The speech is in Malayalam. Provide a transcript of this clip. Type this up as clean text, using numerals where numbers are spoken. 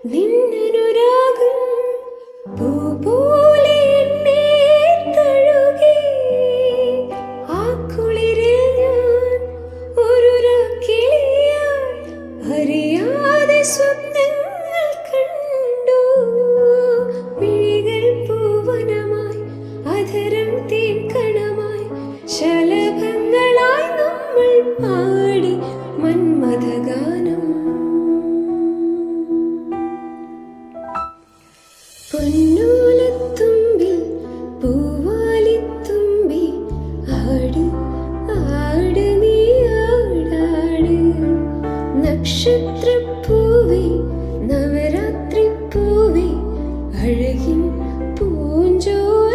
നിന്നനുരാഗം പൂ പോലെ എന്നെ തഴുകി. ആ കുളിരിൽ ഞാൻ ഒരു കിളിയായി അറിയാതെ സ്വപ്നങ്ങൾ കണ്ടു. മിഴികൾ പൂവനമായി, അധരം തേൻകണമായി, ശലഭങ്ങളായി നമ്മൾ പാടി മന്മഥഗാനം. പൊന്നോലത്തുമ്പിൽ പൂവാലിത്തുമ്പി ആട് ആട് നീ ആടാട്. നക്ഷത്രപ്പൂവേ നവരാത്രിപ്പൂവേ അഴകിൻ പൂഞ്ചോല